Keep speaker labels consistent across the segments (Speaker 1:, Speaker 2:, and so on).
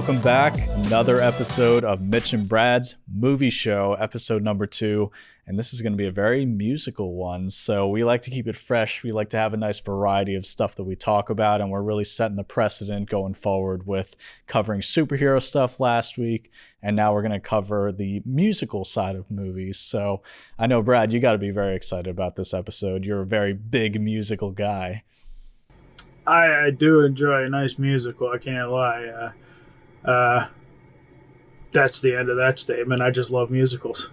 Speaker 1: Welcome back. Another episode of Mitch and Brad's Movie Show, episode number 2. And this is going to be a very musical one. So we like to keep it fresh. We like to have a nice variety of stuff that we talk about. And we're really setting the precedent going forward with covering superhero stuff last week. And now we're going to cover the musical side of movies. So I know, Brad, you got to be very excited about this episode. You're a very big musical guy.
Speaker 2: I do enjoy a nice musical. I can't lie. That's the end of that statement. I just love musicals.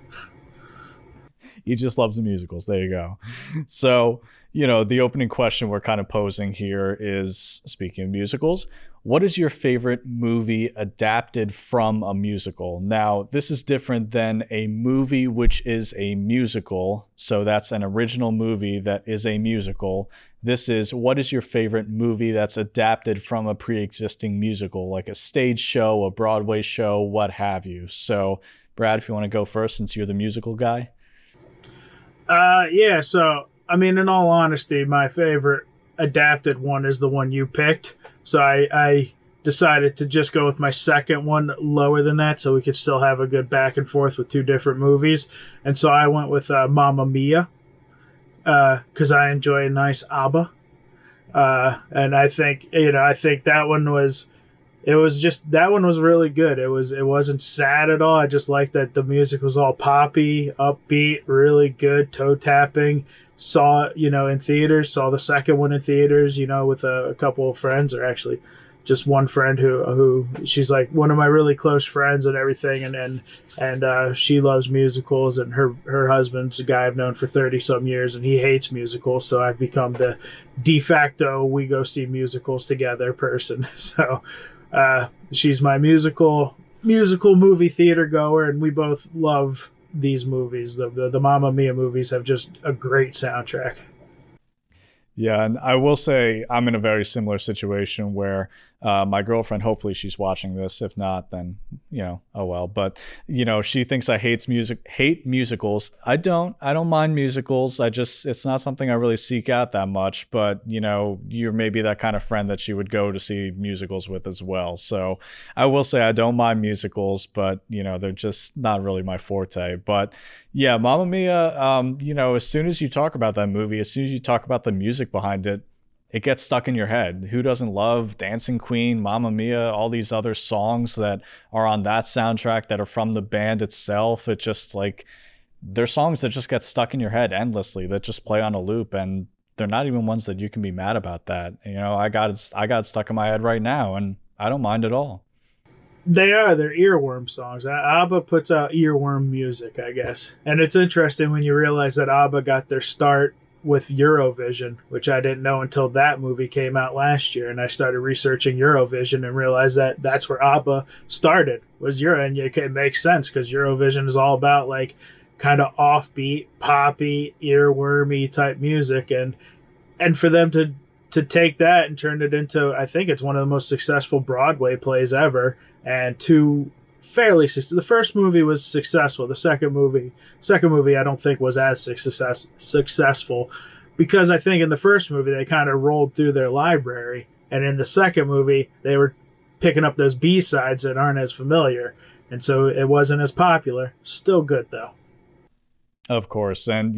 Speaker 1: He just loves the musicals. There you go. So, the opening question we're kind of posing here is, speaking of musicals, what is your favorite movie adapted from a musical? Now, this is different than a movie which is a musical. So that's an original movie that is a musical. This is, what is your favorite movie that's adapted from a pre-existing musical, like a stage show, a Broadway show, what have you? So, Brad, if you want to go first, since you're the musical guy.
Speaker 2: Yeah, so, in all honesty, my favorite adapted one is the one you picked. So I decided to just go with my second one lower than that so we could still have a good back and forth with two different movies. And so I went with Mamma Mia because I enjoy a nice ABBA. And I think that one was... that one was really good. It wasn't sad at all. I just liked that the music was all poppy, upbeat, really good, toe tapping. Saw it, in theaters, saw the second one in theaters, with a couple of friends, or actually just one friend who she's like one of my really close friends and everything. And she loves musicals, and her husband's a guy I've known for 30 some years, and he hates musicals. So I've become the de facto, we go see musicals together person. So, she's my musical movie theater goer, and we both love these movies. The Mamma Mia movies have just a great soundtrack.
Speaker 1: Yeah, and I will say I'm in a very similar situation where my girlfriend, hopefully she's watching this. If not, then, oh well. But, she thinks I hate musicals. I don't mind musicals. It's not something I really seek out that much. But, you're maybe that kind of friend that she would go to see musicals with as well. So I will say I don't mind musicals, but, they're just not really my forte. But yeah, Mamma Mia, as soon as you talk about that movie, as soon as you talk about the music behind it, it gets stuck in your head. Who doesn't love Dancing Queen, Mamma Mia, all these other songs that are on that soundtrack that are from the band itself? It just they're songs that just get stuck in your head endlessly, that just play on a loop, and they're not even ones that you can be mad about that. I got it stuck in my head right now, and I don't mind at all.
Speaker 2: They're earworm songs. ABBA puts out earworm music, I guess. And it's interesting when you realize that ABBA got their start with Eurovision, which I didn't know until that movie came out last year. And I started researching Eurovision and realized that that's where ABBA started, was Euro. And it makes sense because Eurovision is all about kind of offbeat, poppy, earwormy type music. And for them to take that and turn it into, I think it's one of the most successful Broadway plays ever. And two fairly successful. The first movie was successful. The second movie I don't think was as successful, because I think in the first movie they kind of rolled through their library, and in the second movie they were picking up those B-sides that aren't as familiar, and so it wasn't as popular. Still good though.
Speaker 1: Of course, and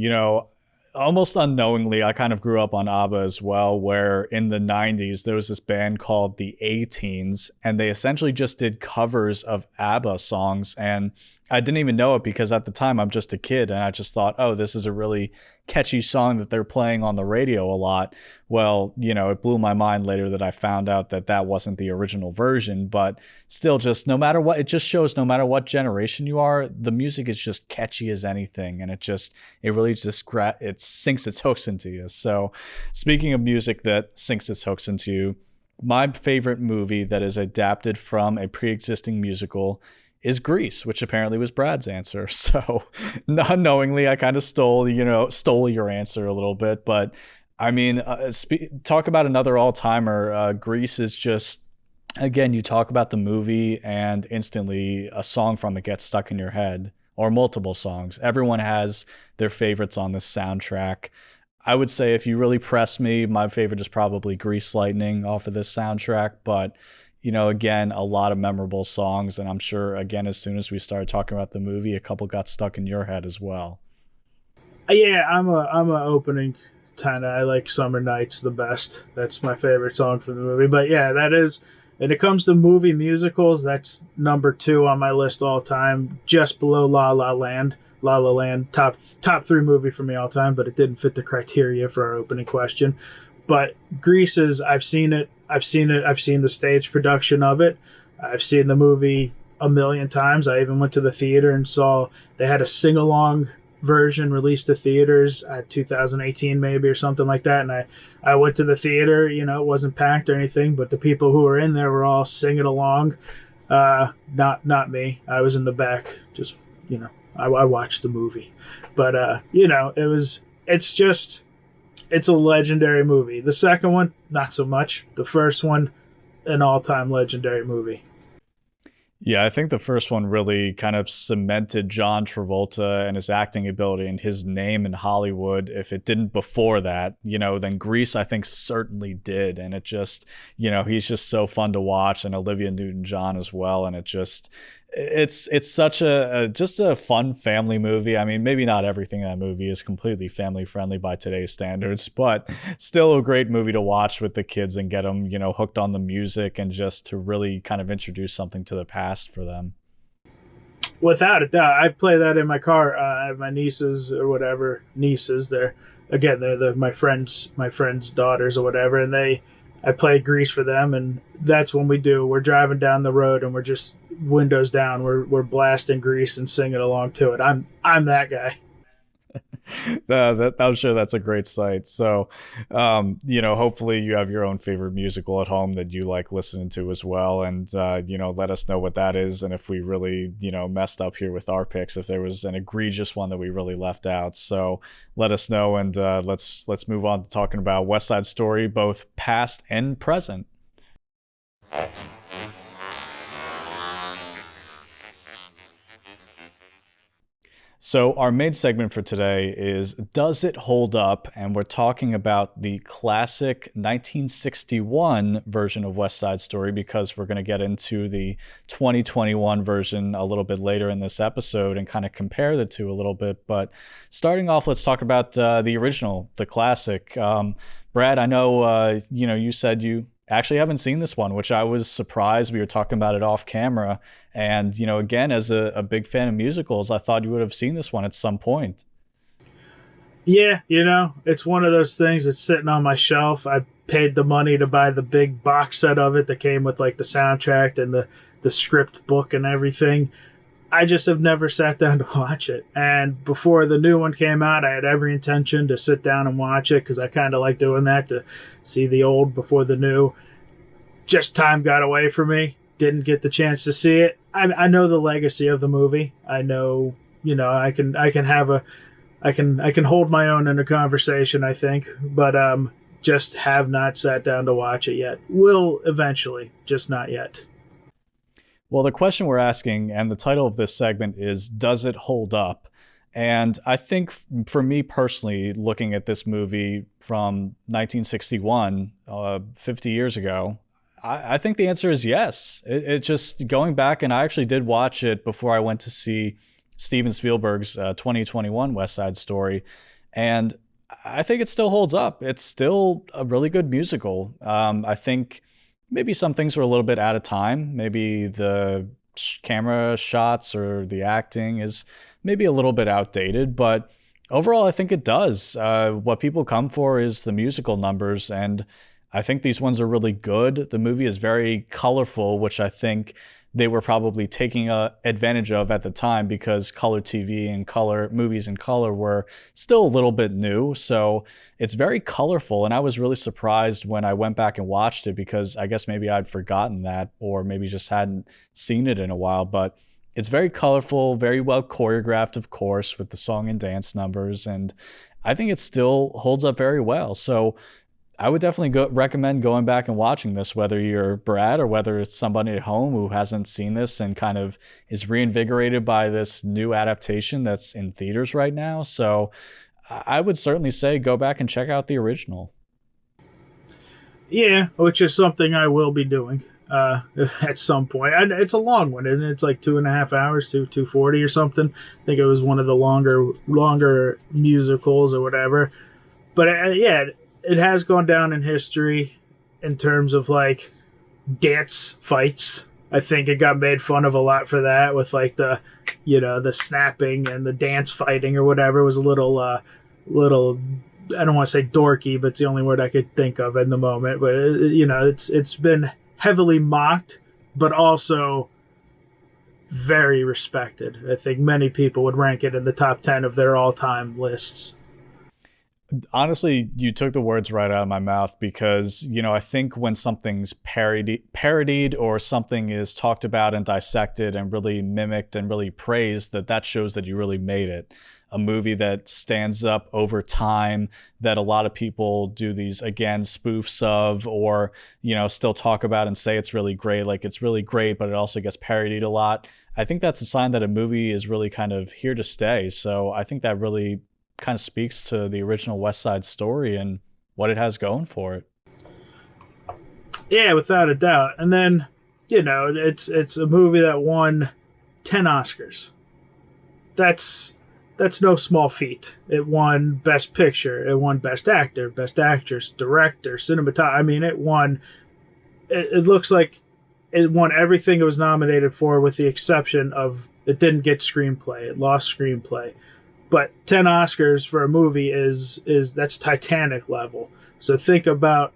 Speaker 1: almost unknowingly, I kind of grew up on ABBA as well, where in the 90s, there was this band called the A-Teens, and they essentially just did covers of ABBA songs. And I didn't even know it because at the time I'm just a kid, and I just thought, oh, this is a really catchy song that they're playing on the radio a lot. Well, it blew my mind later that I found out that wasn't the original version, but still, just no matter what, it just shows no matter what generation you are, the music is just catchy as anything, and it really just it sinks its hooks into you. So speaking of music that sinks its hooks into you, my favorite movie that is adapted from a pre-existing musical is Grease, which apparently was Brad's answer. So unknowingly, I kind of stole your answer a little bit. But talk about another all-timer. Grease is just, again, you talk about the movie and instantly a song from it gets stuck in your head, or multiple songs. Everyone has their favorites on this soundtrack. I would say if you really press me, my favorite is probably Grease Lightning off of this soundtrack. But again, a lot of memorable songs. And I'm sure, again, as soon as we started talking about the movie, a couple got stuck in your head as well.
Speaker 2: Yeah, I'm a opening kind of. I like Summer Nights the best. That's my favorite song from the movie. But yeah, that is. When it comes to movie musicals, that's number 2 on my list all time, just below La La Land. La La Land, top 3 movie for me all time, but it didn't fit the criteria for our opening question. But Grease is. I've seen it. I've seen it. I've seen the stage production of it. I've seen the movie a million times. I even went to the theater and saw they had a sing along version released to theaters at 2018 maybe or something like that, and I went to the theater. It wasn't packed or anything, but the people who were in there were all singing along. Not me. I was in the back, just I watched the movie. But it's a legendary movie. The second one, not so much. The first one, an all-time legendary movie.
Speaker 1: Yeah, I think the first one really kind of cemented John Travolta and his acting ability and his name in Hollywood. If it didn't before that, then Grease, I think, certainly did. And it just, he's just so fun to watch, and Olivia Newton-John as well. And it's such just a fun family movie. I mean, maybe not everything in that movie is completely family friendly by today's standards, but still a great movie to watch with the kids and get them, hooked on the music and just to really kind of introduce something to the past for them.
Speaker 2: Without a doubt, I play that in my car. I have my nieces or whatever nieces. They're my friends' daughters or whatever, and I play Grease for them, and that's when we're driving down the road and we're just windows down. We're blasting Grease and singing along to it. I'm that guy.
Speaker 1: I'm sure that's a great sight. So, hopefully you have your own favorite musical at home that you like listening to as well. And, let us know what that is. And if we really, messed up here with our picks, if there was an egregious one that we really left out. So let us know. And let's move on to talking about West Side Story, both past and present. So our main segment for today is Does It Hold Up? And we're talking about the classic 1961 version of West Side Story, because we're going to get into the 2021 version a little bit later in this episode and kind of compare the two a little bit. But starting off, let's talk about the original, the classic. Brad, I know, you said you actually haven't seen this one, which I was surprised. We were talking about it off camera. And, again, as a big fan of musicals, I thought you would have seen this one at some point.
Speaker 2: Yeah, it's one of those things that's sitting on my shelf. I paid the money to buy the big box set of it that came with like the soundtrack and the script book and everything. I just have never sat down to watch it. And before the new one came out, I had every intention to sit down and watch it because I kind of like doing that, to see the old before the new. Just time got away from me. Didn't get the chance to see it. I know the legacy of the movie. I know, I can hold my own in a conversation, I think, but just have not sat down to watch it yet. Will eventually, just not yet.
Speaker 1: Well, the question we're asking, and the title of this segment is, Does It Hold Up? And I think for me personally, looking at this movie from 1961, 50 years ago, I think the answer is yes. It just, going back, and I actually did watch it before I went to see Steven Spielberg's 2021 West Side Story, and I think it still holds up. It's still a really good musical. I think maybe some things were a little bit out of time. Maybe the camera shots or the acting is maybe a little bit outdated, but overall, I think it does. What people come for is the musical numbers, and I think these ones are really good. The movie is very colorful, which I think they were probably taking advantage of at the time, because color TV and color movies in color were still a little bit new. So it's very colorful. And I was really surprised when I went back and watched it, because I guess maybe I'd forgotten that, or maybe just hadn't seen it in a while. But it's very colorful, very well choreographed, of course, with the song and dance numbers. And I think it still holds up very well. So I would definitely recommend going back and watching this, whether you're Brad or whether it's somebody at home who hasn't seen this and kind of is reinvigorated by this new adaptation that's in theaters right now. So I would certainly say go back and check out the original.
Speaker 2: Yeah, which is something I will be doing. at some point. And it's a long one, isn't it? It's like 2.5 hours, 240 or something. I think it was one of the longer musicals or whatever. But yeah, it has gone down in history in terms of like dance fights. I think it got made fun of a lot for that, with like the snapping and the dance fighting or whatever. It was a little, I don't want to say dorky, but it's the only word I could think of in the moment. But it's been heavily mocked, but also very respected. I think many people would rank it in the top 10 of their all-time lists.
Speaker 1: Honestly, you took the words right out of my mouth, because, I think when something's parodied or something is talked about and dissected and really mimicked and really praised, that shows that you really made it. A movie that stands up over time, that a lot of people do these, again, spoofs of, or, still talk about and say it's really great. Like, it's really great, but it also gets parodied a lot. I think that's a sign that a movie is really kind of here to stay. So I think that really kind of speaks to the original West Side Story and what it has going for it.
Speaker 2: Yeah, without a doubt. And then, it's a movie that won 10 Oscars. That's no small feat. It won Best Picture, it won Best Actor, Best Actress, Director, Cinematography. I mean, it looks like it won everything it was nominated for, with the exception of it didn't get screenplay. It lost screenplay. But 10 Oscars for a movie is that's Titanic level. So think about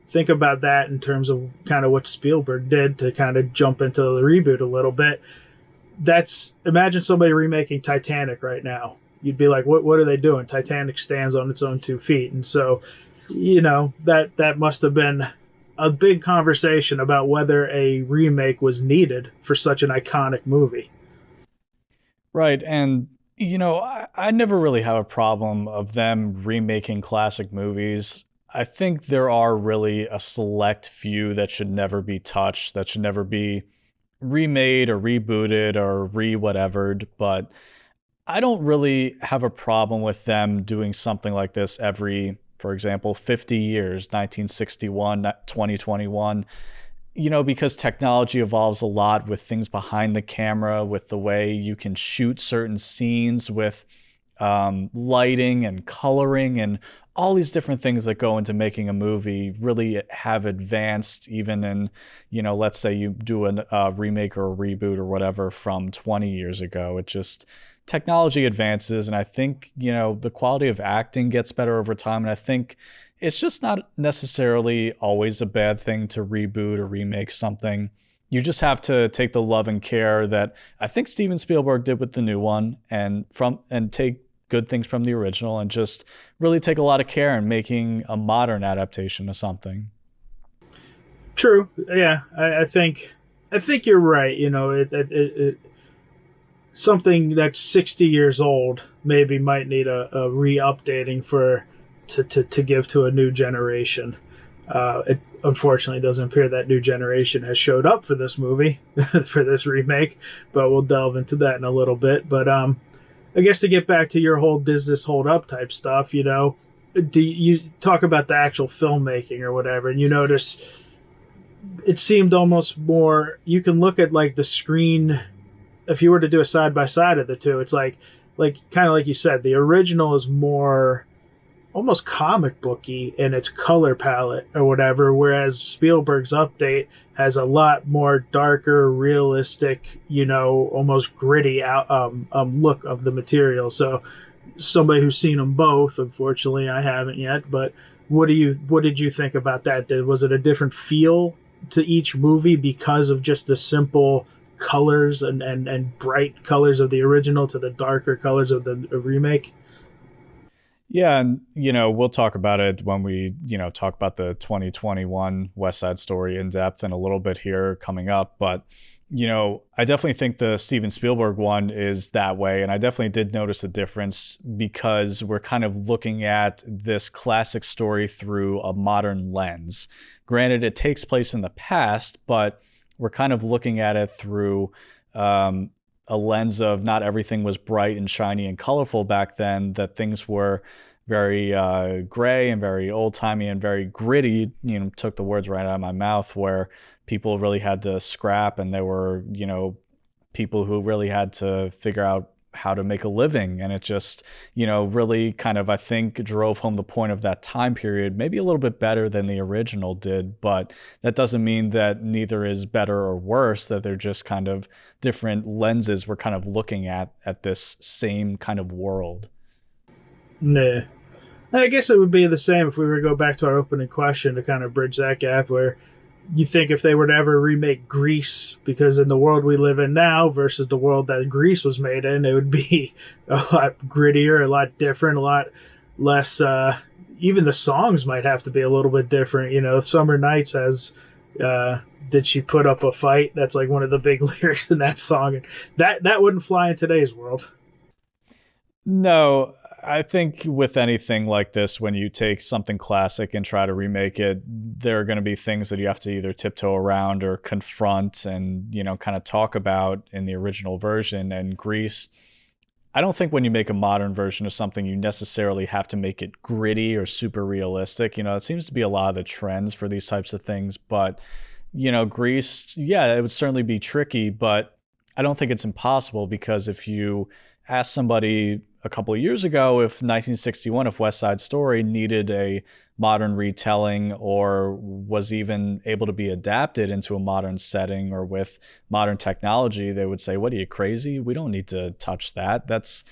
Speaker 2: that in terms of kind of what Spielberg did to kind of jump into the reboot a little bit. Imagine somebody remaking Titanic right now. You'd be like, what are they doing? Titanic stands on its own 2 feet. And so, that must have been a big conversation about whether a remake was needed for such an iconic movie.
Speaker 1: Right. And I never really have a problem of them remaking classic movies. I think there are really a select few that should never be touched, that should never be remade or rebooted or re-whatevered, but I don't really have a problem with them doing something like this every, for example, 50 years, 1961, 2021. Because technology evolves a lot with things behind the camera, with the way you can shoot certain scenes, with lighting and coloring and all these different things that go into making a movie really have advanced, even in, let's say you do a remake or a reboot or whatever from 20 years ago. It just, technology advances, and I think, the quality of acting gets better over time, and I think it's just not necessarily always a bad thing to reboot or remake something. You just have to take the love and care that I think Steven Spielberg did with the new one, and take good things from the original, and just really take a lot of care in making a modern adaptation of something.
Speaker 2: True. Yeah, I think you're right. Something that's 60 years old maybe might need a re-updating to give to a new generation. It unfortunately doesn't appear that new generation has showed up for this movie, for this remake, but we'll delve into that in a little bit. But I guess to get back to your whole does this hold up type stuff, do you talk about the actual filmmaking or whatever, and you notice it seemed almost more, you can look at like the screen, if you were to do a side by side of the two, it's like kind of like you said, the original is more almost comic booky in its color palette or whatever, whereas Spielberg's update has a lot more darker, realistic, almost gritty look of the material. So somebody who's seen them both, unfortunately I haven't yet, but what did you think about that? Was it a different feel to each movie because of just the simple colors and bright colors of the original to the darker colors of the remake?
Speaker 1: Yeah, and we'll talk about it when we talk about the 2021 West Side Story in depth in a little bit here coming up. But I definitely think the Steven Spielberg one is that way, and I definitely did notice a difference because we're kind of looking at this classic story through a modern lens. Granted, it takes place in the past, but we're kind of looking at it through a lens of not everything was bright and shiny and colorful back then, that things were very gray and very old timey and very gritty. Took the words right out of my mouth. Where people really had to scrap, and there were people who really had to figure out how to make a living. And it just, really kind of, I think, drove home the point of that time period, maybe a little bit better than the original did. But that doesn't mean that neither is better or worse, that they're just kind of different lenses we're kind of looking at this same kind of world.
Speaker 2: Nah. I guess it would be the same if we were to go back to our opening question to kind of bridge that gap, where you think if they were to ever remake Grease, because in the world we live in now versus the world that Grease was made in, it would be a lot grittier, a lot different, a lot less. Even the songs might have to be a little bit different. Summer Nights has "Did She Put Up a Fight?" That's like one of the big lyrics in that song, and that wouldn't fly in today's world.
Speaker 1: No, I think with anything like this, when you take something classic and try to remake it, there are going to be things that you have to either tiptoe around or confront and, kind of talk about in the original version. And Grease, I don't think when you make a modern version of something, you necessarily have to make it gritty or super realistic. It seems to be a lot of the trends for these types of things. But, Grease, yeah, it would certainly be tricky, but I don't think it's impossible, because if you ask somebody a couple of years ago if 1961, if West Side Story needed a modern retelling or was even able to be adapted into a modern setting or with modern technology, they would say, "What are you, crazy? We don't need to touch that. That's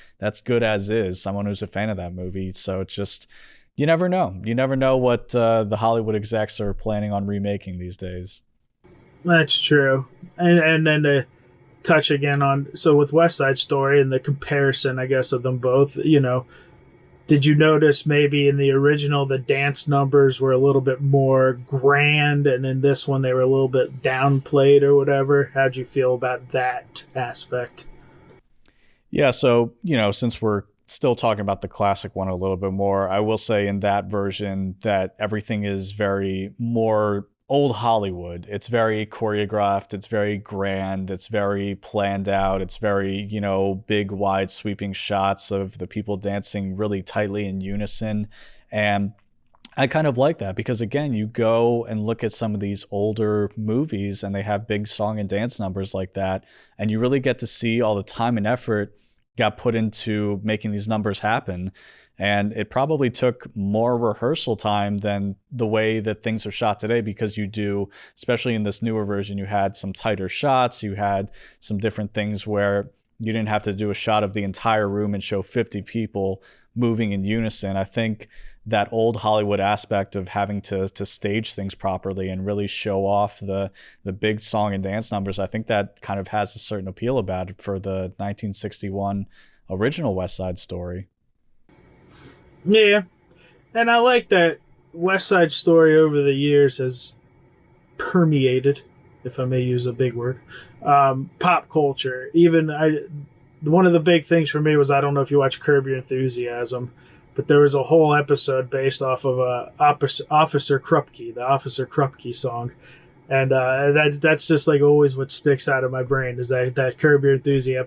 Speaker 1: good as is." Someone who's a fan of that movie. So it's just, you never know. You never know what the Hollywood execs are planning on remaking these days.
Speaker 2: That's true. And then to touch again on, so with West Side Story and the comparison, I guess, of them both, did you notice maybe in the original the dance numbers were a little bit more grand, and in this one they were a little bit downplayed or whatever? How'd you feel about that aspect?
Speaker 1: Yeah, so, since we're still talking about the classic one a little bit more, I will say in that version that everything is very more old Hollywood. It's very choreographed, it's very grand, it's very planned out, it's very, big, wide, sweeping shots of the people dancing really tightly in unison. And I kind of like that because, again, you go and look at some of these older movies and they have big song and dance numbers like that. And you really get to see all the time and effort got put into making these numbers happen. And it probably took more rehearsal time than the way that things are shot today, because you do, especially in this newer version, you had some tighter shots, you had some different things where you didn't have to do a shot of the entire room and show 50 people moving in unison. I think that old Hollywood aspect of having to stage things properly and really show off the big song and dance numbers, I think that kind of has a certain appeal about it for the 1961 original West Side Story.
Speaker 2: Yeah, and I like that West Side Story over the years has permeated, if I may use a big word, pop culture. Even one of the big things for me was, I don't know if you watch Curb Your Enthusiasm, but there was a whole episode based off of Officer Krupke, the Officer Krupke song. And that's just like always what sticks out of my brain is that Curb Your Enthusiasm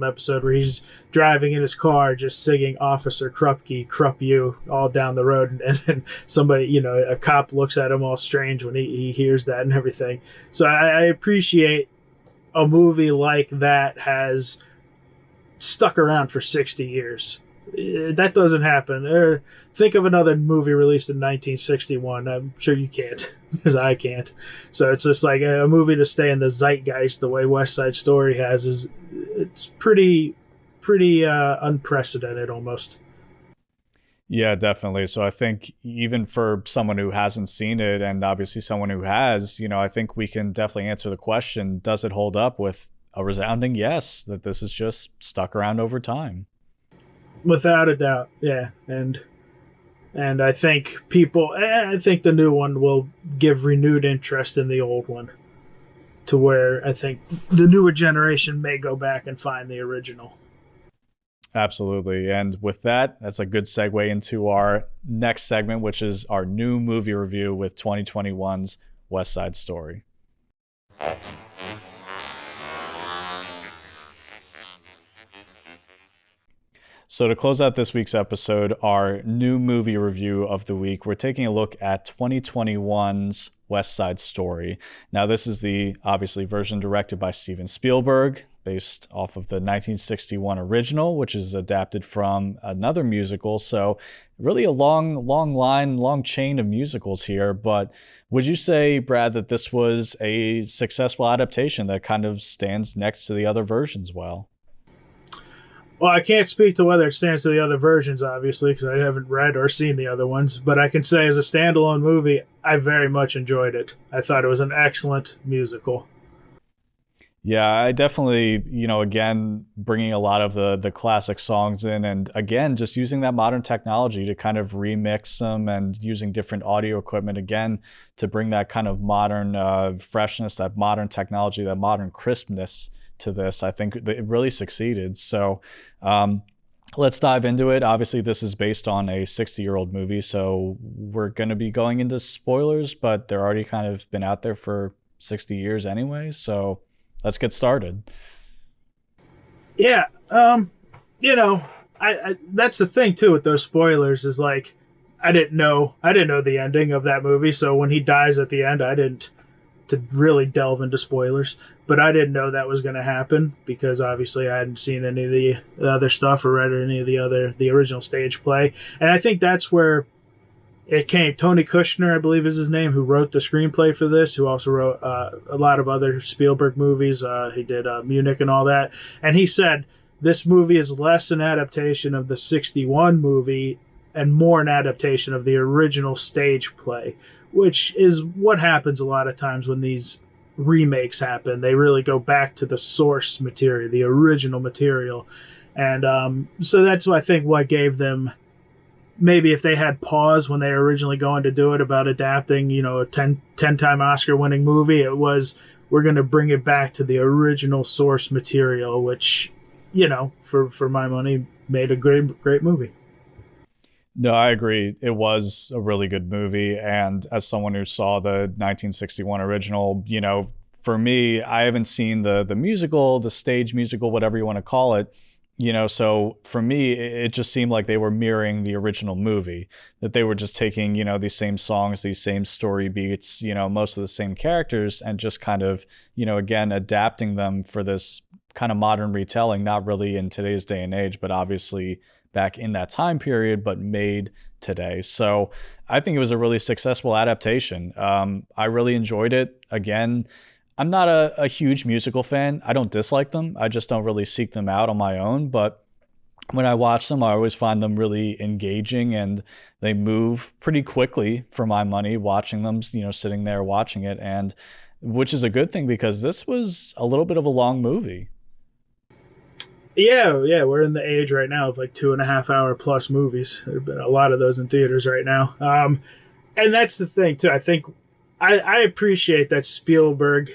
Speaker 2: episode where he's driving in his car just singing Officer Krupke, Krupp you all down the road, and then somebody, a cop looks at him all strange when he hears that and everything. So I appreciate a movie like that has stuck around for 60 years. That doesn't happen. Think of another movie released in 1961. I'm sure you can't, because I can't. So it's just like a movie to stay in the zeitgeist the way West Side Story has. It's pretty unprecedented almost.
Speaker 1: Yeah, definitely. So I think even for someone who hasn't seen it, and obviously someone who has, I think we can definitely answer the question, does it hold up, with a resounding yes, that this is just stuck around over time.
Speaker 2: Without a doubt, yeah. And I think I think the new one will give renewed interest in the old one, to where I think the newer generation may go back and find the original.
Speaker 1: Absolutely. And with that, that's a good segue into our next segment, which is our new movie review with 2021's West Side Story. So, to close out this week's episode, our new movie review of the week, we're taking a look at 2021's West Side Story. Now, this is the obviously version directed by Steven Spielberg, based off of the 1961 original, which is adapted from another musical. So, really a long chain of musicals here. But would you say, Brad, that this was a successful adaptation that kind of stands next to the other versions well?
Speaker 2: Well, I can't speak to whether it stands to the other versions, obviously, because I haven't read or seen the other ones. But I can say, as a standalone movie, I very much enjoyed it. I thought it was an excellent musical.
Speaker 1: Yeah, I definitely, again, bringing a lot of the classic songs in, and again, just using that modern technology to kind of remix them and using different audio equipment again to bring that kind of modern freshness, that modern technology, that modern crispness to this. I think it really succeeded. So let's dive into it. Obviously, this is based on a 60-year-old movie, so we're going to be going into spoilers, but they're already kind of been out there for 60 years anyway. So let's get started.
Speaker 2: Yeah, I that's the thing too with those spoilers is like I didn't know the ending of that movie, so when he dies at the end, I didn't to really delve into spoilers, but I didn't know that was going to happen because obviously I hadn't seen any of the other stuff or read any of the original stage play, and I think that's where it came. Tony Kushner, I believe is his name, who wrote the screenplay for this, who also wrote a lot of other Spielberg movies. He did Munich and all that, and he said this movie is less an adaptation of the 61 movie and more an adaptation of the original stage play, which is what happens a lot of times when these remakes happen. They really go back to the source material, the original material. And so that's what I think what gave them, maybe if they had pause when they were originally going to do it about adapting, a 10-time Oscar-winning movie, it was, we're going to bring it back to the original source material, which, for my money, made a great movie.
Speaker 1: No, I agree. It was a really good movie. And as someone who saw the 1961 original, for me, I haven't seen the musical, the stage musical, whatever you want to call it. So for me, it just seemed like they were mirroring the original movie, that they were just taking, these same songs, these same story beats, most of the same characters, and just kind of, again, adapting them for this kind of modern retelling, not really in today's day and age, but obviously back in that time period, but made today. So I think it was a really successful adaptation. I really enjoyed it. Again, I'm not a huge musical fan. I don't dislike them. I just don't really seek them out on my own. But when I watch them, I always find them really engaging, and they move pretty quickly for my money watching them, sitting there watching it, and which is a good thing because this was a little bit of a long movie.
Speaker 2: Yeah, we're in the age right now of like 2.5 hour plus movies. There have been a lot of those in theaters right now. And that's the thing too. I think I appreciate that Spielberg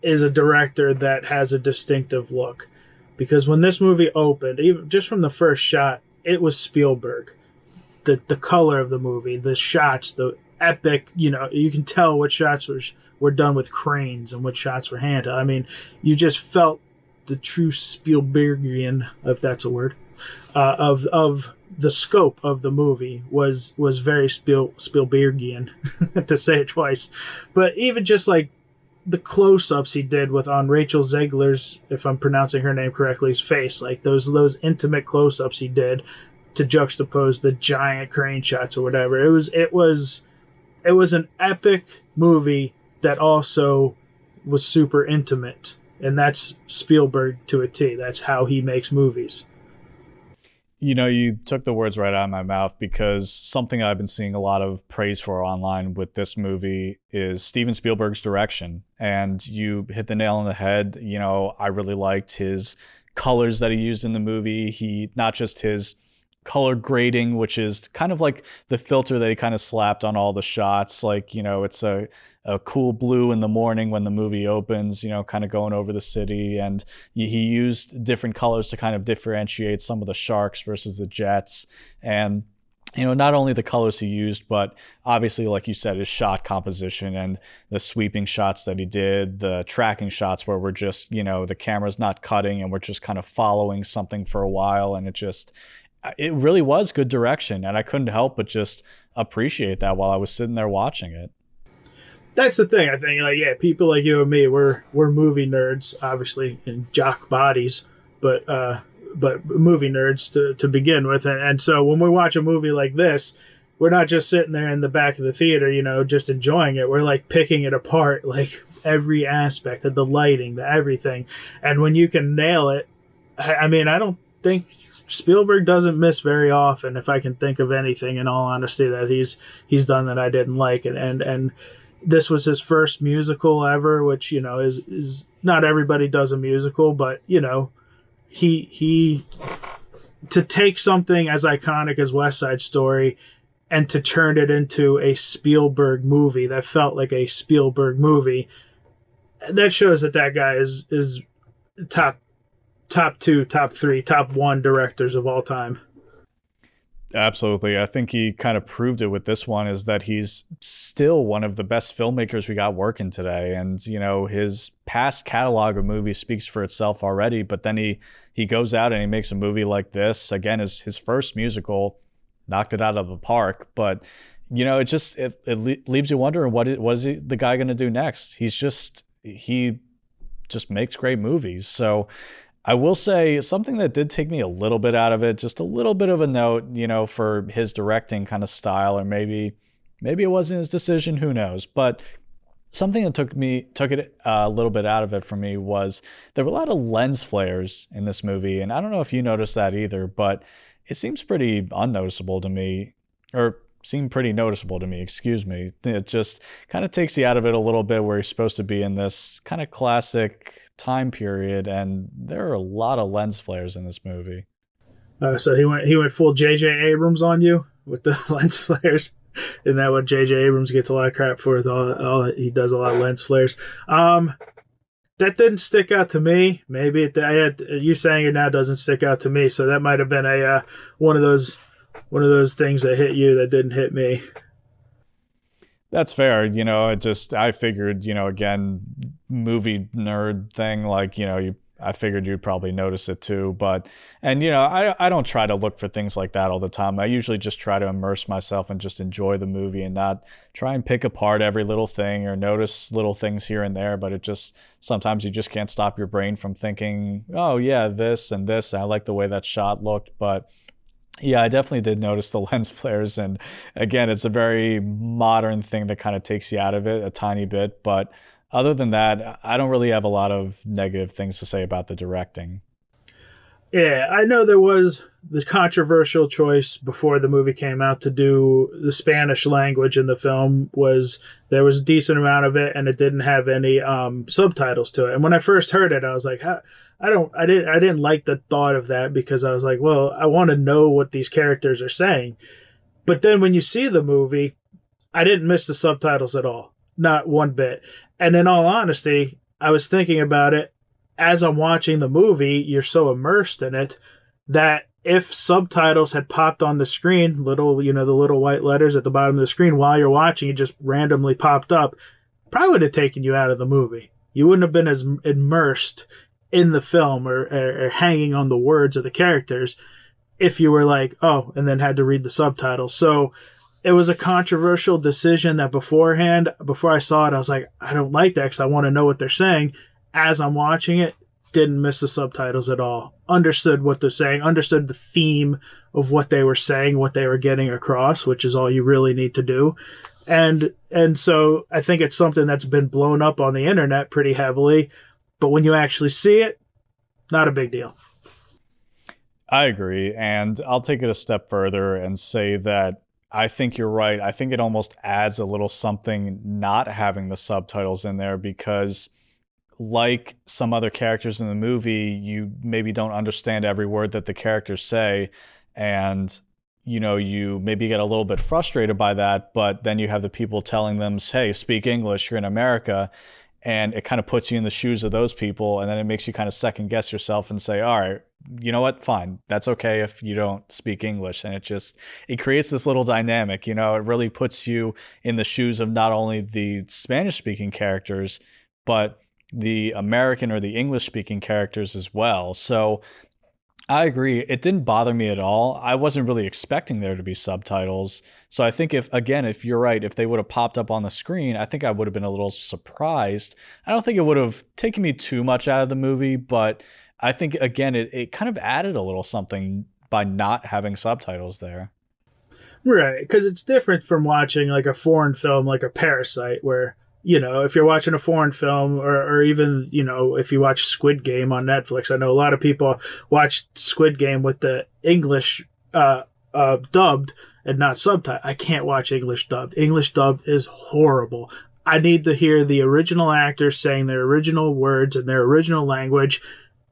Speaker 2: is a director that has a distinctive look, because when this movie opened, even just from the first shot, it was Spielberg. The color of the movie, the shots, the epic, you can tell what shots were done with cranes and what shots were hand. I mean, you just felt the true Spielbergian, if that's a word, of the scope of the movie was very Spielbergian, to say it twice. But even just like the close-ups he did on Rachel Zegler's, if I'm pronouncing her name correctly, face, like those intimate close-ups he did to juxtapose the giant crane shots or whatever. It was an epic movie that also was super intimate. And that's Spielberg to a T. That's how he makes movies.
Speaker 1: You took the words right out of my mouth, because something I've been seeing a lot of praise for online with this movie is Steven Spielberg's direction. And you hit the nail on the head. I really liked his colors that he used in the movie. Not just his color grading, which is kind of like the filter that he kind of slapped on all the shots. Like, it's a cool blue in the morning when the movie opens, kind of going over the city. And he used different colors to kind of differentiate some of the sharks versus the jets. And not only the colors he used, but obviously, like you said, his shot composition and the sweeping shots that he did, the tracking shots where we're just, the camera's not cutting and we're just kind of following something for a while. And it really was good direction. And I couldn't help but just appreciate that while I was sitting there watching it.
Speaker 2: That's the thing. I think, like, yeah, people like you and me, we're movie nerds, obviously in jock bodies, but movie nerds to begin with. And so when we watch a movie like this, we're not just sitting there in the back of the theater, just enjoying it. We're like picking it apart, like every aspect of the lighting, the everything. And when you can nail it, I mean, I don't think Spielberg doesn't miss very often. If I can think of anything, in all honesty, that he's done that I didn't like, and this was his first musical ever, which is not everybody does a musical, but he to take something as iconic as West Side Story and to turn it into a Spielberg movie that felt like a Spielberg movie, that shows that guy is top two, top three, top one directors of all time.
Speaker 1: Absolutely. I think he kind of proved it with this one, is that he's still one of the best filmmakers we got working today. And, his past catalog of movies speaks for itself already, but then he goes out and he makes a movie like this. Again, his first musical, knocked it out of the park. But, it leaves you wondering what is the guy going to do next? He just makes great movies. So I will say something that did take me a little bit out of it, just a little bit of a note, for his directing kind of style, or maybe it wasn't his decision, who knows. But something that took it a little bit out of it for me was there were a lot of lens flares in this movie. And I don't know if you noticed that either, but it seems pretty unnoticeable to me, or seemed pretty noticeable to me, excuse me. It just kind of takes you out of it a little bit, where you're supposed to be in this kind of classic time period, and there are a lot of lens flares in this movie.
Speaker 2: So he went full J.J. Abrams on you with the lens flares. Isn't that what J.J. Abrams gets a lot of crap for? He does a lot of lens flares. That didn't stick out to me. Maybe you saying it now doesn't stick out to me. So that might have been one of those things that hit you that didn't hit me.
Speaker 1: That's fair. I figured, again, movie nerd thing, like, I figured you'd probably notice it too. I don't try to look for things like that all the time. I usually just try to immerse myself and just enjoy the movie and not try and pick apart every little thing or notice little things here and there. But sometimes you just can't stop your brain from thinking, oh yeah, this and this. I like the way that shot looked. But yeah, I definitely did notice the lens flares. And again, it's a very modern thing that kind of takes you out of it a tiny bit. But other than that, I don't really have a lot of negative things to say about the directing.
Speaker 2: Yeah, I know there was the controversial choice before the movie came out to do the Spanish language in the film. There was a decent amount of it, and it didn't have any subtitles to it. And when I first heard it, I was like, I didn't like the thought of that, because I was like, well, I want to know what these characters are saying. But then when you see the movie, I didn't miss the subtitles at all, not one bit. And in all honesty, I was thinking about it as I'm watching the movie. You're so immersed in it that if subtitles had popped on the screen, the little white letters at the bottom of the screen while you're watching, it just randomly popped up, probably would have taken you out of the movie. You wouldn't have been as immersed in the film or hanging on the words of the characters if you were like, oh, and then had to read the subtitles. So it was a controversial decision that before I saw it, I was like, I don't like that because I want to know what they're saying. As I'm watching it, didn't miss the subtitles at all. Understood what they're saying, understood the theme of what they were saying, what they were getting across, which is all you really need to do. And so I think it's something that's been blown up on the internet pretty heavily. But when you actually see it, not a big deal.
Speaker 1: I agree. And I'll take it a step further and say that I think you're right. I think it almost adds a little something not having the subtitles in there, because like some other characters in the movie, you maybe don't understand every word that the characters say. And, you maybe get a little bit frustrated by that, but then you have the people telling them, hey, speak English, you're in America. and it kind of puts you in the shoes of those people, and then it makes you kind of second guess yourself and say, all right, you know what, fine, that's okay if you don't speak English. And it creates this little dynamic. It really puts you in the shoes of not only the Spanish speaking characters, but the American or the English speaking characters as well. So I agree. It didn't bother me at all. I wasn't really expecting there to be subtitles. So I think if you're right, if they would have popped up on the screen, I think I would have been a little surprised. I don't think it would have taken me too much out of the movie, but I think, again, it kind of added a little something by not having subtitles there.
Speaker 2: Right, because it's different from watching like a foreign film like a Parasite, where if you're watching a foreign film, or even if you watch Squid Game on Netflix. I know a lot of people watch Squid Game with the English dubbed and not subtitled. I can't watch English dubbed. English dubbed is horrible. I need to hear the original actors saying their original words in their original language,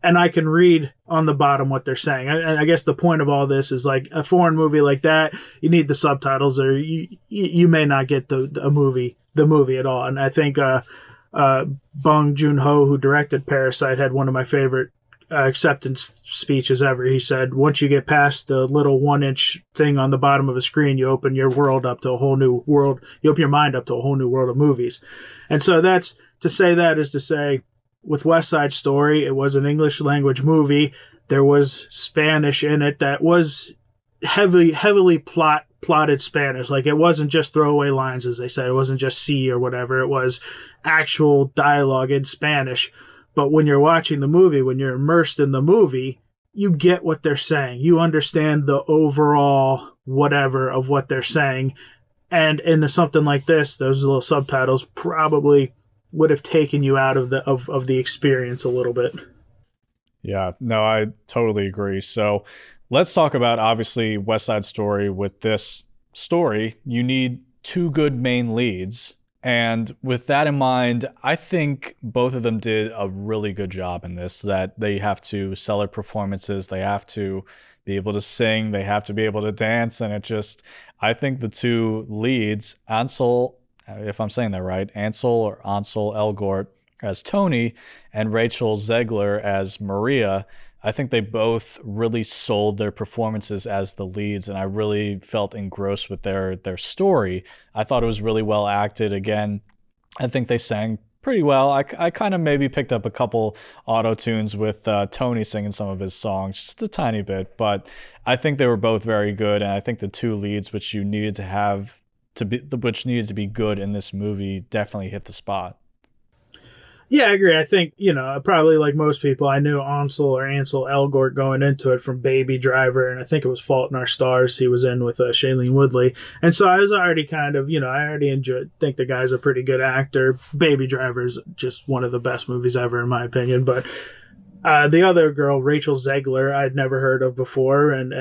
Speaker 2: and I can read on the bottom what they're saying. I guess the point of all this is, like, a foreign movie like that, you need the subtitles, or you may not get the movie at all. And I think Bong Joon-ho, who directed Parasite, had one of my favorite acceptance speeches ever. He said, once you get past the little 1-inch thing on the bottom of a screen, you open your world up to a whole new world. You open your mind up to a whole new world of movies. And so to say, with West Side Story, it was an English language movie. There was Spanish in it that was heavily plotted Spanish. Like, it wasn't just throwaway lines, as they say. It wasn't just C or whatever. It was actual dialogue in Spanish. But when you're watching the movie, when you're immersed in the movie, you get what they're saying. You understand the overall whatever of what they're saying. And in something like this, those little subtitles probably would have taken you out of the experience a little bit.
Speaker 1: Yeah, no, I totally agree. So let's talk about, obviously, West Side Story. With this story, you need two good main leads. And with that in mind, I think both of them did a really good job in this, that they have to sell their performances. They have to be able to sing. They have to be able to dance. And I think the two leads, Ansel, if I'm saying that right, Ansel Elgort as Tony and Rachel Zegler as Maria, I think they both really sold their performances as the leads, and I really felt engrossed with their story. I thought it was really well acted. Again, I think they sang pretty well. I kind of maybe picked up a couple auto tunes with Tony singing some of his songs, just a tiny bit, but I think they were both very good, and I think the two leads which needed to be good in this movie definitely hit the spot.
Speaker 2: Yeah, I agree. I think, probably like most people, I knew Ansel Elgort going into it from Baby Driver, and I think it was Fault in Our Stars he was in with Shailene Woodley. And so I was already kind of, I already think the guy's a pretty good actor. Baby Driver is just one of the best movies ever, in my opinion. But the other girl, Rachel Zegler, I'd never heard of before, and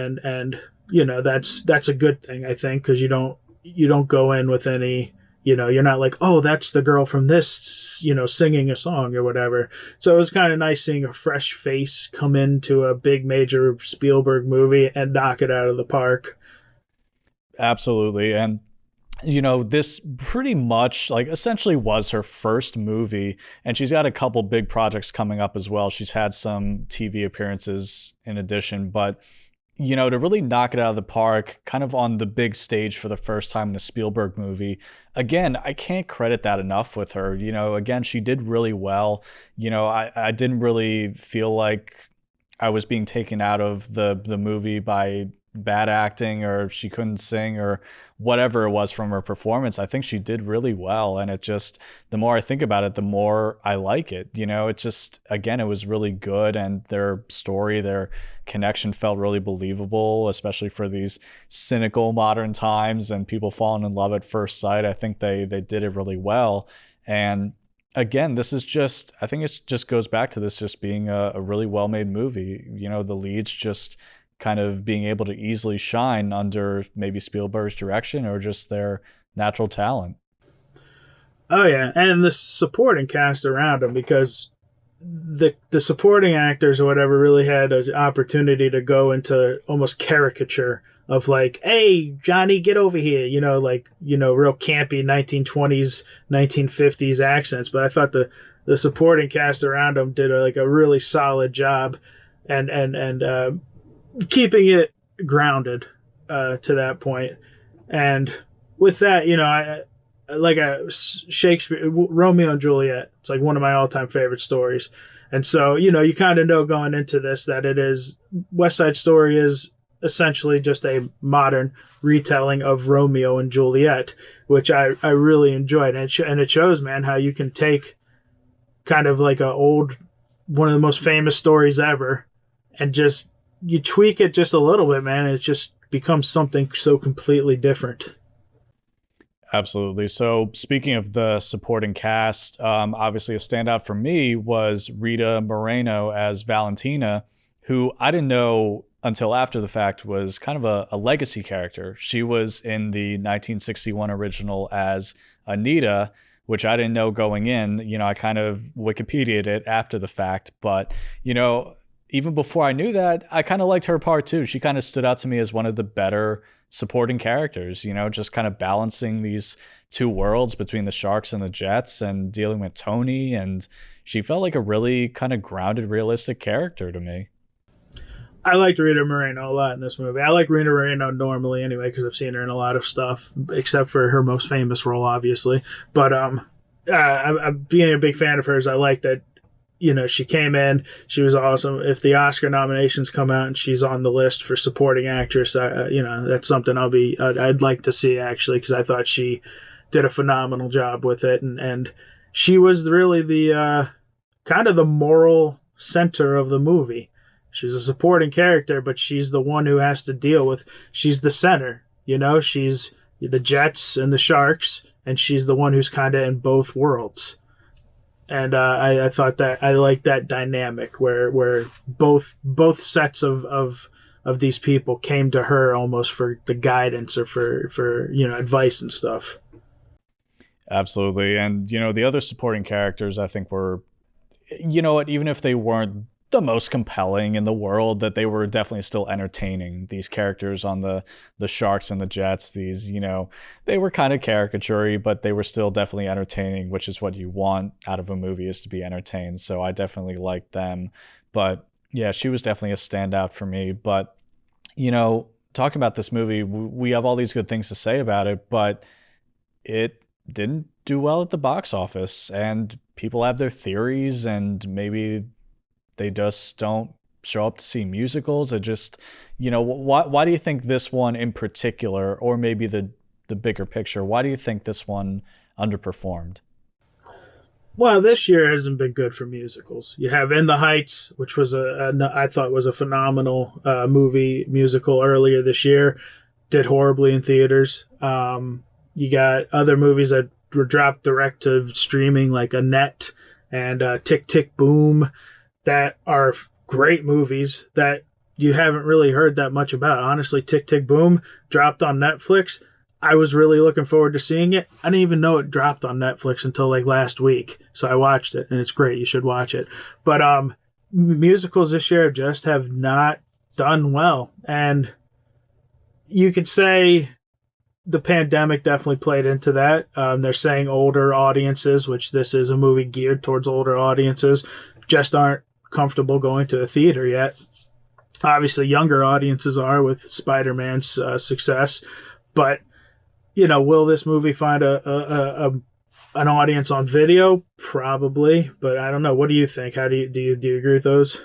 Speaker 2: that's a good thing, I think, because you don't go in with any... you're not like, oh, that's the girl from this, singing a song or whatever. So it was kind of nice seeing a fresh face come into a big major Spielberg movie and knock it out of the park.
Speaker 1: Absolutely. And, this pretty much essentially was her first movie, and she's got a couple big projects coming up as well. She's had some TV appearances in addition, but to really knock it out of the park, kind of on the big stage for the first time in a Spielberg movie, again, I can't credit that enough with her. Again, she did really well. I didn't really feel like I was being taken out of the movie by bad acting, or she couldn't sing, or whatever it was from her performance. I think she did really well, and the more I think about it, the more I like it. Again, it was really good, and their story, their connection felt really believable, especially for these cynical modern times and people falling in love at first sight. I think they did it really well. And again, I think it just goes back to this just being a really well-made movie. The leads just kind of being able to easily shine under maybe Spielberg's direction or just their natural talent.
Speaker 2: Oh yeah, and the supporting cast around them, because the supporting actors or whatever really had an opportunity to go into almost caricature of like, hey, Johnny, get over here, real campy 1920s, 1950s accents. But I thought the supporting cast around him did a really solid job, and keeping it grounded to that point. And with that, Shakespeare, Romeo and Juliet. It's like one of my all-time favorite stories. And so, you kind of know going into this that it is West Side Story is essentially just a modern retelling of Romeo and Juliet, which I really enjoyed. And it shows, man, how you can take kind of like one of the most famous stories ever, and just you tweak it just a little bit, man, and it just becomes something so completely different.
Speaker 1: Absolutely. So speaking of the supporting cast, obviously a standout for me was Rita Moreno as Valentina, who I didn't know until after the fact was kind of a legacy character. She was in the 1961 original as Anita, which I didn't know going in. I kind of Wikipedia'd it after the fact, but even before I knew that, I kind of liked her part too. She kind of stood out to me as one of the better supporting characters, just kind of balancing these two worlds between the Sharks and the Jets and dealing with Tony. And she felt like a really kind of grounded, realistic character to me.
Speaker 2: I liked Rita Moreno a lot in this movie. I like Rita Moreno normally anyway because I've seen her in a lot of stuff, except for her most famous role, obviously. But I'm being a big fan of hers. I like that. She came in, she was awesome. If the Oscar nominations come out and she's on the list for supporting actress, that's something I'd like to see, actually, because I thought she did a phenomenal job with it. And she was really the kind of the moral center of the movie. She's a supporting character, but she's the one who has to deal with, she's the center, she's the Jets and the Sharks, and she's the one who's kind of in both worlds. And I thought that I liked that dynamic where both sets of these people came to her almost for the guidance or for advice and stuff.
Speaker 1: Absolutely. And the other supporting characters I think were, even if they weren't the most compelling in the world, that they were definitely still entertaining. These characters on the Sharks and the Jets, these, they were kind of caricature-y, but they were still definitely entertaining, which is what you want out of a movie, is to be entertained. So I definitely liked them. But yeah, she was definitely a standout for me. But, talking about this movie, we have all these good things to say about it, but it didn't do well at the box office, and people have their theories, and maybe they just don't show up to see musicals. It just, why do you think this one in particular, or maybe the bigger picture, why do you think this one underperformed?
Speaker 2: Well, this year hasn't been good for musicals. You have In the Heights, which was I thought was a phenomenal musical earlier this year. Did horribly in theaters. You got other movies that were dropped direct to streaming, like Annette and Tick Tick Boom, that are great movies that you haven't really heard that much about. Honestly, Tick Tick Boom dropped on Netflix. I was really looking forward to seeing it. I didn't even know it dropped on Netflix until like last week. So I watched it, and it's great. You should watch it. But musicals this year just have not done well. And you could say the pandemic definitely played into that. They're saying older audiences, which this is a movie geared towards older audiences, just aren't comfortable going to a theater yet. Obviously, younger audiences are with Spider-Man's success, but will this movie find an audience on video? Probably, but I don't know. What do you think? How do you agree with those?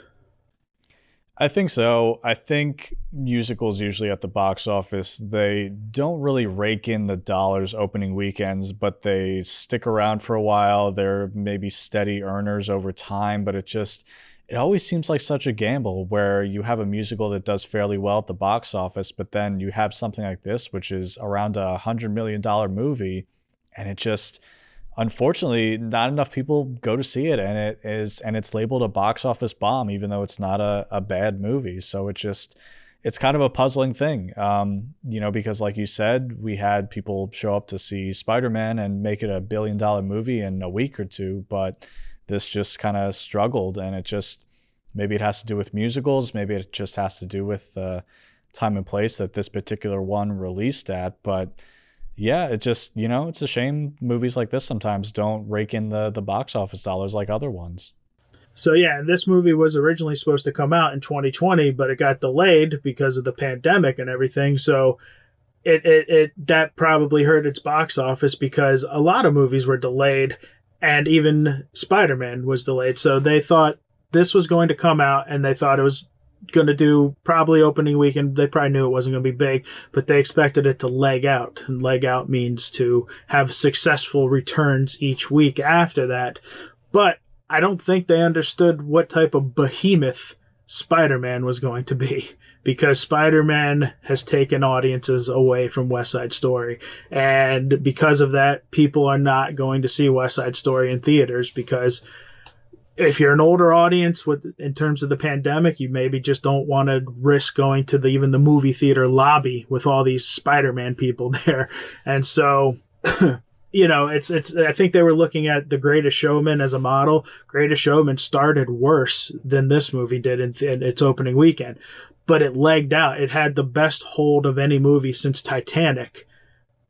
Speaker 1: I think so. I think musicals usually at the box office, they don't really rake in the dollars opening weekends, but they stick around for a while. They're maybe steady earners over time, but it always seems like such a gamble where you have a musical that does fairly well at the box office, but then you have something like this, which is around $100 million movie, and it just, unfortunately, not enough people go to see it, and it's labeled a box office bomb, even though it's not a bad movie. So it's kind of a puzzling thing, because like you said, we had people show up to see Spider-Man and make it $1 billion movie in a week or two, but this just kind of struggled, and maybe it has to do with musicals, maybe it just has to do with the time and place that this particular one released at, but Yeah, it just, it's a shame movies like this sometimes don't rake in the box office dollars like other ones.
Speaker 2: So yeah, this movie was originally supposed to come out in 2020, but it got delayed because of the pandemic and everything. So it that probably hurt its box office because a lot of movies were delayed, and even Spider-Man was delayed. So they thought this was going to come out, and they thought it was going to do probably opening weekend. They probably knew it wasn't going to be big, but they expected it to leg out. And leg out means to have successful returns each week after that. But I don't think they understood what type of behemoth Spider-Man was going to be, because Spider-Man has taken audiences away from West Side Story. And because of that, people are not going to see West Side Story in theaters, because if you're an older audience in terms of the pandemic, you maybe just don't want to risk going to even the movie theater lobby with all these Spider-Man people there. And so, it's I think they were looking at The Greatest Showman as a model. Greatest Showman started worse than this movie did in its opening weekend, but it legged out. It had the best hold of any movie since Titanic.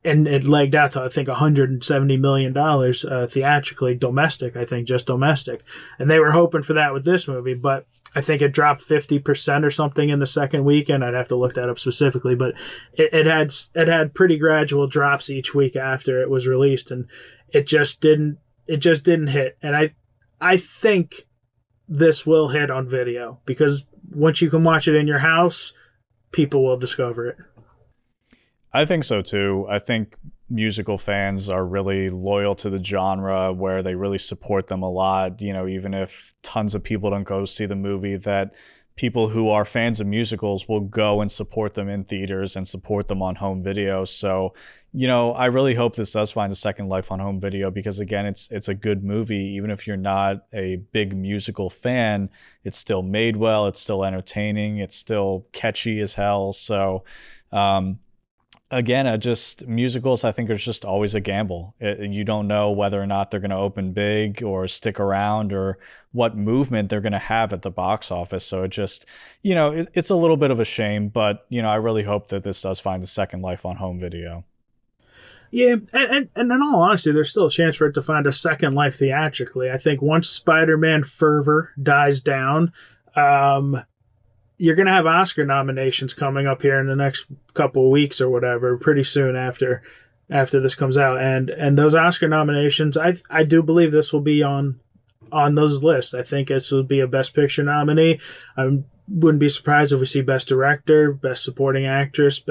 Speaker 2: And it legged out to, I think, $170 million theatrically, domestic, I think, just domestic. And they were hoping for that with this movie, but I think it dropped 50% or something in the second weekend. I'd have to look that up specifically, but it had pretty gradual drops each week after it was released, and it just didn't hit. And I think this will hit on video, because once you can watch it in your house, people will discover it.
Speaker 1: I think so too. I think musical fans are really loyal to the genre, where they really support them a lot. Even if tons of people don't go see the movie, that people who are fans of musicals will go and support them in theaters and support them on home video. So, I really hope this does find a second life on home video, because again, it's a good movie. Even if you're not a big musical fan, it's still made well, it's still entertaining, it's still catchy as hell. So, again, musicals, I think, are just always a gamble. You don't know whether or not they're going to open big or stick around, or what movement they're going to have at the box office. So it's a little bit of a shame, but, I really hope that this does find a second life on home video.
Speaker 2: Yeah, and in all honesty, there's still a chance for it to find a second life theatrically. I think once Spider-Man fervor dies down, you're going to have Oscar nominations coming up here in the next couple of weeks or whatever, pretty soon after this comes out. And those Oscar nominations, I do believe this will be on those lists. I think this will be a Best Picture nominee. I wouldn't be surprised if we see Best Director, Best Supporting Actress,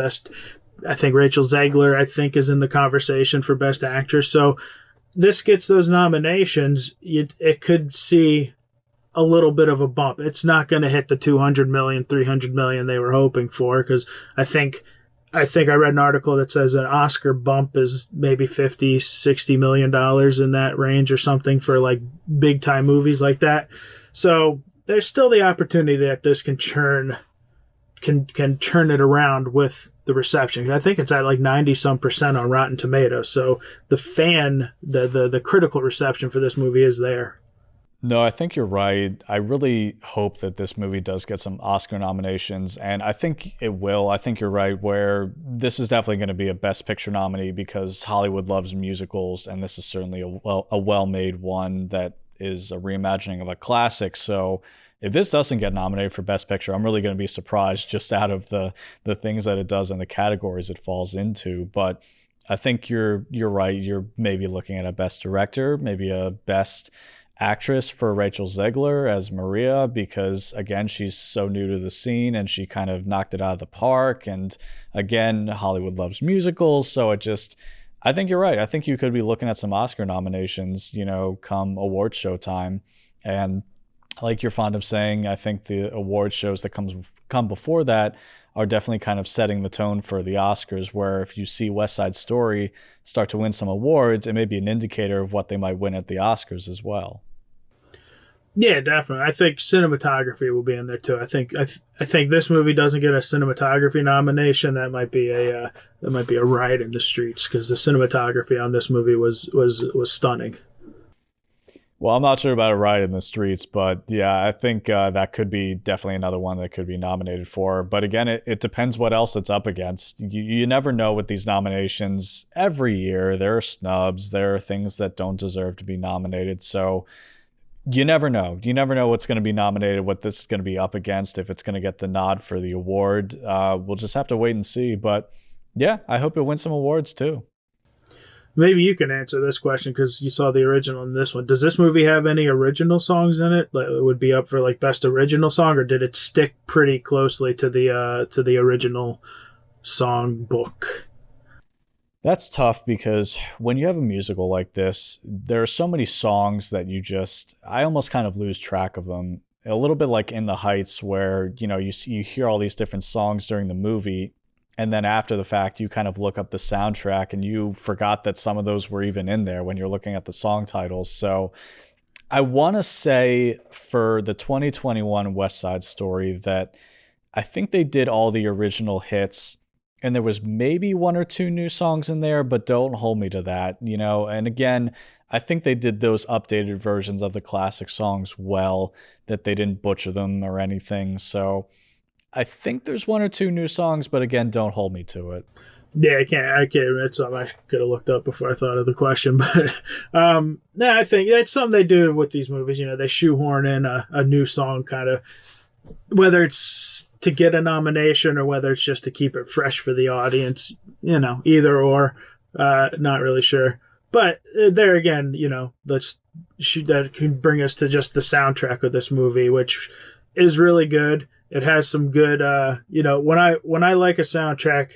Speaker 2: I think Rachel Zegler, I think, is in the conversation for Best Actress. So this gets those nominations. It could see a little bit of a bump. It's not going to hit the 200 million, 300 million they were hoping for, because I think I read an article that says an Oscar bump is maybe 50, 60 million dollars in that range or something for like big time movies like that. So there's still the opportunity that this can turn it around with the reception. I think it's at like 90% on Rotten Tomatoes. So the critical reception for this movie is there.
Speaker 1: No, I think you're right. I really hope that this movie does get some Oscar nominations, and I think it will. I think you're right, where this is definitely going to be a Best Picture nominee, because Hollywood loves musicals, and this is certainly a well-made one that is a reimagining of a classic. So if this doesn't get nominated for Best Picture, I'm really going to be surprised, just out of the things that it does and the categories it falls into. But I think you're right. You're maybe looking at a Best Director, maybe a Best Actress for Rachel Zegler as Maria, because again, she's so new to the scene and she kind of knocked it out of the park. And again, Hollywood loves musicals, so I think you're right. I think you could be looking at some Oscar nominations, come award show time. And like you're fond of saying, I think the award shows that come before that are definitely kind of setting the tone for the Oscars, where if you see West Side Story start to win some awards, it may be an indicator of what they might win at the Oscars as well.
Speaker 2: Yeah, definitely. I think cinematography will be in there too. I think this movie doesn't get a cinematography nomination. That might be a riot in the streets, because the cinematography on this movie was stunning.
Speaker 1: Well, I'm not sure about a Riot in the Streets, but yeah, I think that could be definitely another one that could be nominated for. But again, it depends what else it's up against. You never know with these nominations. Every year, there are snubs, there are things that don't deserve to be nominated. So you never know. You never know what's going to be nominated, what this is going to be up against, if it's going to get the nod for the award. We'll just have to wait and see. But yeah, I hope it wins some awards too.
Speaker 2: Maybe you can answer this question because you saw the original in this one. Does this movie have any original songs in it? Like, it would be up for like best original song, or did it stick pretty closely to the original song book?
Speaker 1: That's tough because when you have a musical like this, there are so many songs that I almost kind of lose track of them. A little bit like In the Heights, where, you hear all these different songs during the movie, and then after the fact, you kind of look up the soundtrack and you forgot that some of those were even in there when you're looking at the song titles. So I want to say for the 2021 West Side Story that I think they did all the original hits, and there was maybe one or two new songs in there, but don't hold me to that, And again, I think they did those updated versions of the classic songs well, that they didn't butcher them or anything. So I think there's one or two new songs, but again, don't hold me to it.
Speaker 2: Yeah, I can't admit something I could have looked up before I thought of the question, but I think that's something they do with these movies. They shoehorn in a new song, kind of, whether it's to get a nomination or whether it's just to keep it fresh for the audience. Either or, not really sure. But there again, that can bring us to just the soundtrack of this movie, which is really good. It has some good, when I like a soundtrack,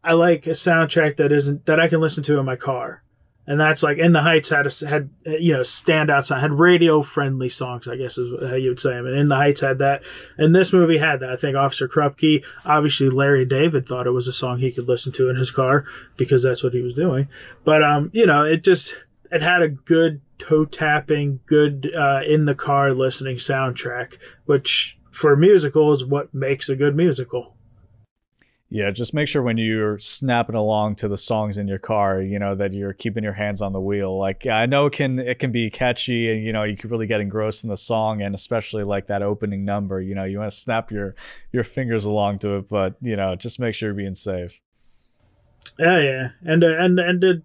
Speaker 2: I like a soundtrack that I can listen to in my car. And that's like In the Heights had standout song, had radio friendly songs, I guess is how you would say them. And In the Heights had that. And this movie had that. I think Officer Krupke, obviously Larry David thought it was a song he could listen to in his car because that's what he was doing. But, it had a good toe tapping, good in the car listening soundtrack, which for a musical is what makes a good musical.
Speaker 1: Yeah, just make sure when you're snapping along to the songs in your car, that you're keeping your hands on the wheel. Like, I know it can be catchy, and you can really get engrossed in the song, and especially like that opening number, you want to snap your fingers along to it, but just make sure you're being safe.
Speaker 2: Yeah, and to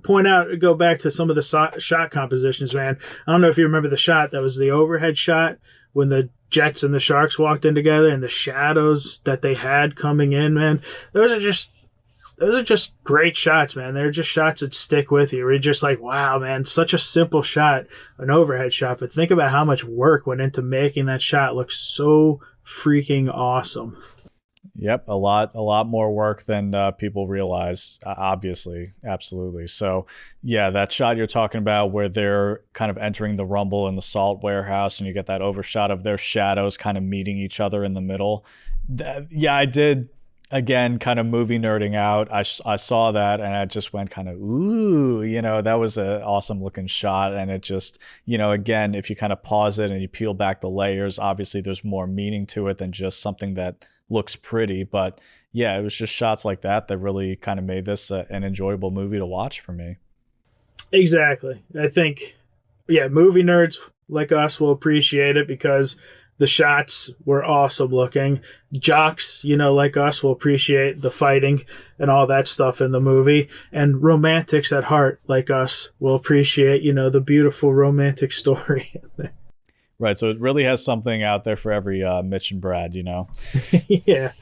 Speaker 2: point out, go back to some of the shot compositions, man. I don't know if you remember the shot that was the overhead shot when the Jets and the Sharks walked in together, and the shadows that they had coming in, man. Those are just great shots, man. They're just shots that stick with you. You're just like, wow, man, such a simple shot, an overhead shot, but think about how much work went into making that shot look so freaking awesome.
Speaker 1: Yep, a lot more work than people realize, obviously. Absolutely. So, yeah, that shot you're talking about where they're kind of entering the rumble in the salt warehouse and you get that overshot of their shadows kind of meeting each other in the middle. I did, again, kind of movie nerding out. I saw that and I just went kind of, ooh, that was an awesome looking shot. And it just, again, if you kind of pause it and you peel back the layers, obviously there's more meaning to it than just something that looks pretty. But yeah, it was just shots like that really kind of made this an enjoyable movie to watch for me.
Speaker 2: Exactly. I think, movie nerds like us will appreciate it because the shots were awesome looking. Jocks, like us, will appreciate the fighting and all that stuff in the movie. And romantics at heart, like us, will appreciate, the beautiful romantic story.
Speaker 1: Right, so it really has something out there for every Mitch and Brad,
Speaker 2: Yeah.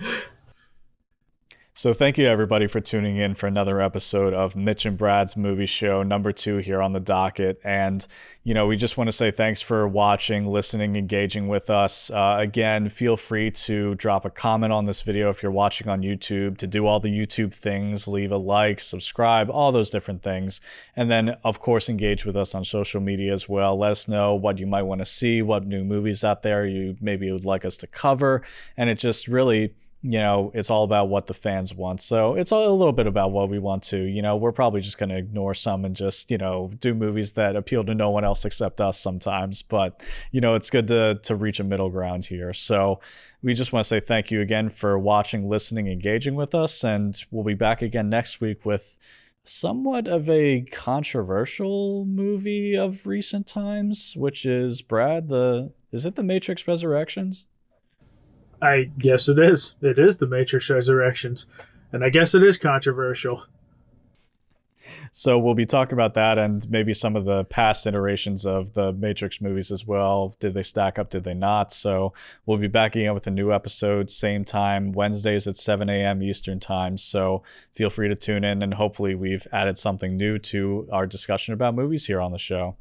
Speaker 1: So thank you, everybody, for tuning in for another episode of Mitch and Brad's Movie Show, number 2 here on the docket. And, we just want to say thanks for watching, listening, engaging with us. Again, feel free to drop a comment on this video if you're watching on YouTube, to do all the YouTube things, leave a like, subscribe, all those different things. And then, of course, engage with us on social media as well. Let us know what you might want to see, what new movies out there you maybe would like us to cover. And it just really, it's all about what the fans want. So it's a little bit about what we want to. We're probably just going to ignore some and just, do movies that appeal to no one else except us sometimes. But, it's good to reach a middle ground here. So we just want to say thank you again for watching, listening, engaging with us. And we'll be back again next week with somewhat of a controversial movie of recent times, which is is it the Matrix Resurrections?
Speaker 2: I guess it is. It is the Matrix Resurrections, and I guess it is controversial.
Speaker 1: So we'll be talking about that and maybe some of the past iterations of the Matrix movies as well. Did they stack up? Did they not? So we'll be back again with a new episode, same time, Wednesdays at 7 a.m. Eastern time. So feel free to tune in, and hopefully we've added something new to our discussion about movies here on the show.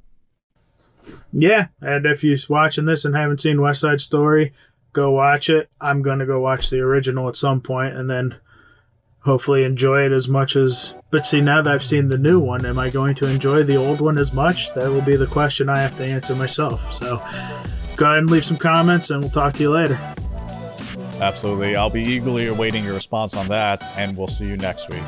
Speaker 2: Yeah, and if you're watching this and haven't seen West Side Story, go watch it. I'm going to go watch the original at some point, and then hopefully enjoy it as much as... But see, now that I've seen the new one, am I going to enjoy the old one as much? That will be the question I have to answer myself. So go ahead and leave some comments, and we'll talk to you later.
Speaker 1: Absolutely. I'll be eagerly awaiting your response on that, and we'll see you next week.